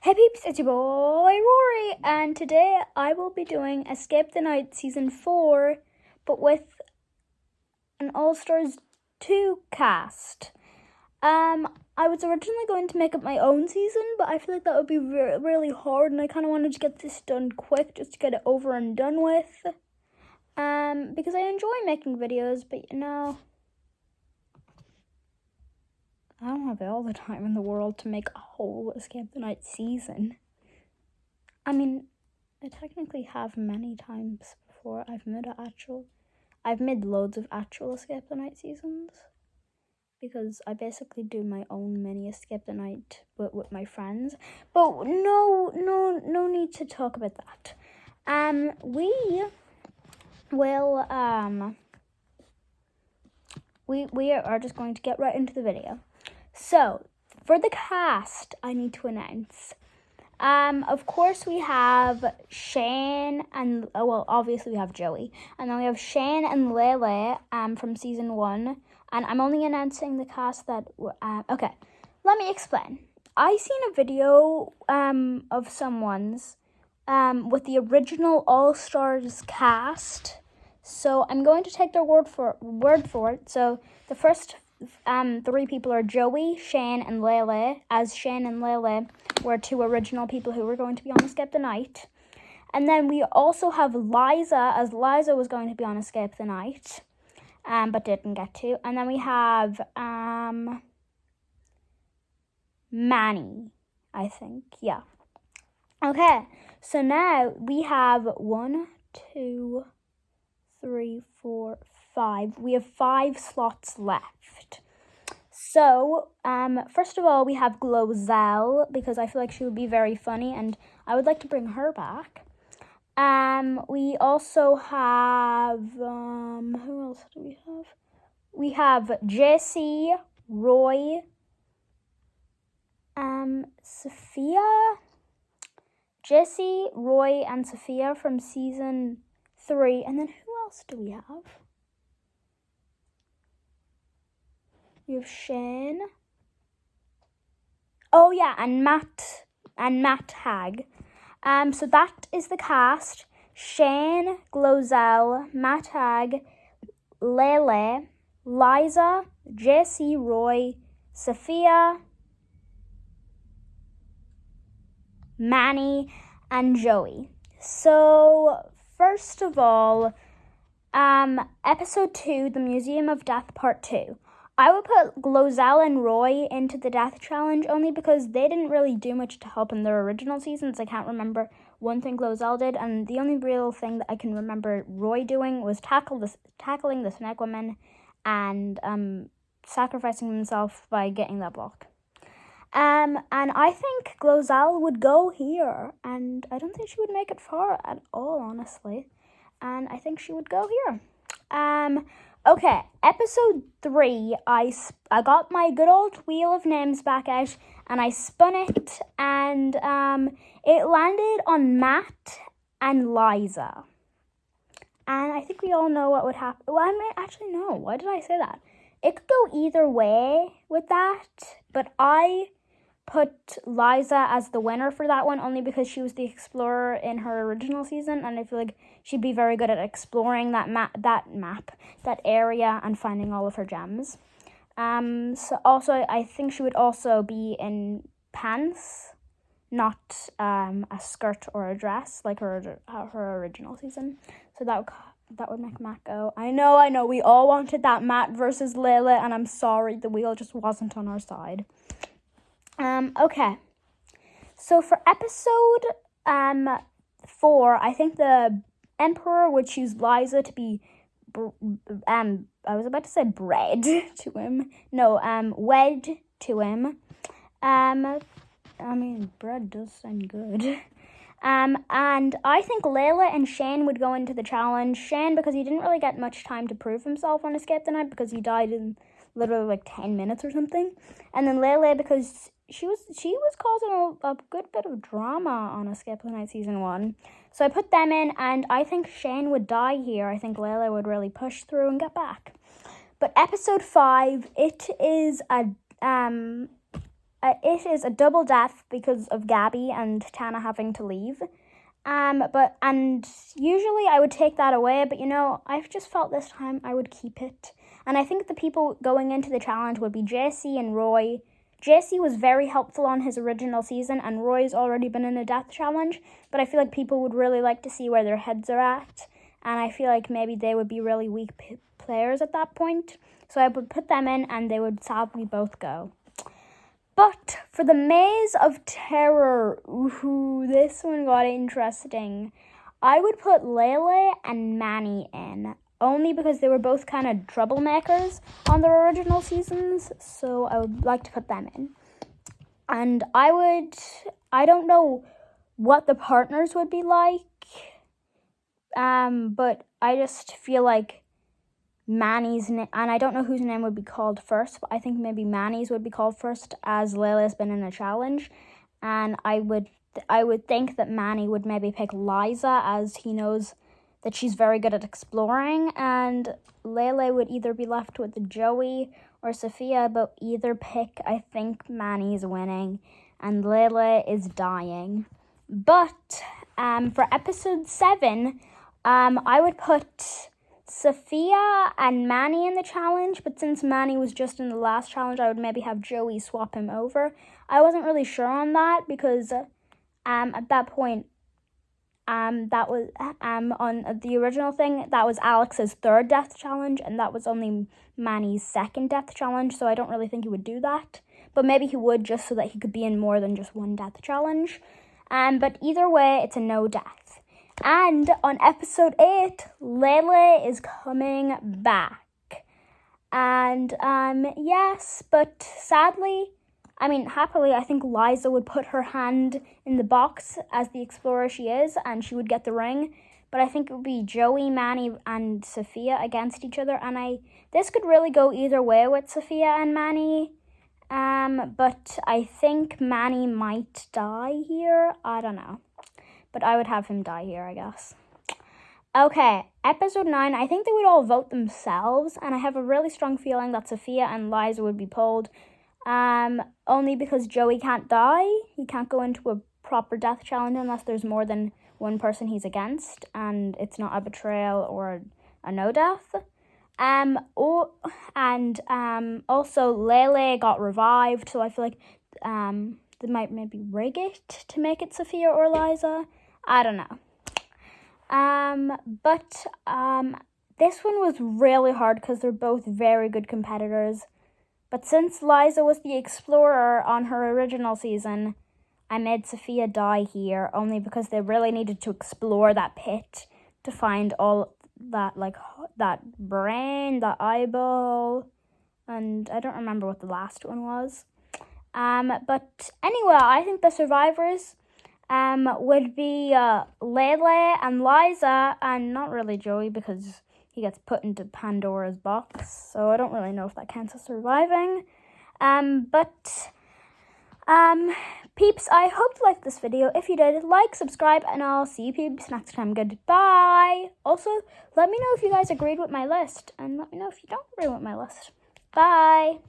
Hey peeps, it's your boy Rory, and today I will be doing Escape the Night Season 4, but with an All-Stars 2 cast. I was originally going to make up my own season, but I feel like that would be really hard, and I kind of wanted to get this done quick, just to get it over and done with. Because I enjoy making videos, but I don't have all the time in the world to make a whole Escape the Night season. I mean, I technically have many times before. I've made loads of actual Escape the Night seasons, because I basically do my own mini Escape the Night but with my friends. But no need to talk about that. We are just going to get right into the video. So, for the cast, I need to announce. Of course, we have Shane and, obviously we have Joey. And then we have Shane and Lele from Season 1. And I'm only announcing the cast that, okay, let me explain. I seen a video of someone's with the original All-Stars cast. So I'm going to take their word for it. So the first three people are Joey, Shane, and Lele, as Shane and Lele were two original people who were going to be on Escape the Night. And then we also have Liza, as Liza was going to be on Escape the Night, but didn't get to. And then we have Manny, I think. Yeah. Okay, so now we have 1, 2, 3, 4, 5. We have 5 slots left. So, first of all, we have Glozell, because I feel like she would be very funny, and I would like to bring her back. We also have, who else do we have? We have Jesse, Roy, Safiya. Jesse, Roy, and Safiya from Season 3. And then who else do we have? We have Shane. Oh yeah, and Matt Haag. So that is the cast. Shane, Glozell, Matt Haag, Lele, Liza, Jesse, Roy, Safiya, Manny, and Joey. So first of all, episode 2, the Museum of Death Part 2. I would put Glozell and Roy into the death challenge only because they didn't really do much to help in their original seasons. I can't remember one thing Glozell did, and the only real thing that I can remember Roy doing was tackling the snake woman and sacrificing himself by getting that block. And I think Glozell would go here, and I don't think she would make it far at all, honestly. And I think she would go here. Okay, episode 3, I got my good old wheel of names back out, and I spun it, and it landed on Matt and Liza. And I think we all know what would happen. Well, I might actually know. Why did I say that? It could go either way with that, but I put Liza as the winner for that one only because she was the explorer in her original season, and I feel like she'd be very good at exploring that area and finding all of her gems. So also I think she would also be in pants, not a skirt or a dress like her original season. So that would make Matt go. I know, we all wanted that Matt versus Lele, and I'm sorry, the wheel just wasn't on our side. Okay, so for episode 4, I think the Emperor would choose Liza to be, I was about to say bred to him. No, wed to him. I mean, bread does sound good. And I think Lele and Shane would go into the challenge. Shane, because he didn't really get much time to prove himself on Escape the Night, because he died in literally like 10 minutes or something. And then Lele, because she was causing a good bit of drama on Escape the Night Season 1. So I put them in, and I think Shane would die here. I think Lele would really push through and get back. But episode 5, it is a it is a double death because of Gabby and Tana having to leave. And usually I would take that away, but I've just felt this time I would keep it. And I think the people going into the challenge would be JC and Roy. JC was very helpful on his original season, and Roy's already been in a death challenge, but I feel like people would really like to see where their heads are at, and I feel like maybe they would be really weak players at that point. So I would put them in, and they would sadly both go. But for the Maze of Terror, this one got interesting. I would put Lele and Manny in, only because they were both kind of troublemakers on their original seasons, so I would like to put them in. And I don't know what the partners would be like, but I just feel like Manny's name, and I don't know whose name would be called first, but I think maybe Manny's would be called first, as Lele's been in a challenge, and I would think that Manny would maybe pick Liza, as he knows that she's very good at exploring, and Lele would either be left with Joey or Safiya, but either pick, I think Manny's winning, and Lele is dying. But for episode 7, I would put Safiya and Manny in the challenge, but since Manny was just in the last challenge, I would maybe have Joey swap him over. I wasn't really sure on that because at that point, that was on the original thing, that was Alex's 3rd death challenge, and that was only Manny's 2nd death challenge, so I don't really think he would do that. But maybe he would, just so that he could be in more than just one death challenge. But either way, it's a no death. And on episode 8, Lele is coming back. And yes, but sadly, happily, I think Liza would put her hand in the box as the explorer she is, and she would get the ring. But I think it would be Joey, Manny, and Safiya against each other. And this could really go either way with Safiya and Manny. But I think Manny might die here. I don't know. But I would have him die here, I guess. Okay, episode 9, I think they would all vote themselves. And I have a really strong feeling that Safiya and Liza would be pulled. Only because Joey can't die. He can't go into a proper death challenge unless there's more than one person he's against, and it's not a betrayal or a no death. Also Lele got revived, so I feel like they might maybe rig it to make it Safiya or Liza. I don't know. But this one was really hard because they're both very good competitors. But since Liza was the explorer on her original season, I made Safiya die here only because they really needed to explore that pit to find all that, that brain, that eyeball, and I don't remember what the last one was. But anyway, I think the survivors would be Lele and Liza, and not really Joey because he gets put into Pandora's box, so I don't really know if that counts as surviving. Peeps, I hope you liked this video. If you did, like, subscribe, and I'll see you peeps next time. Goodbye. Also, let me know if you guys agreed with my list, and let me know if you don't agree with my list. Bye.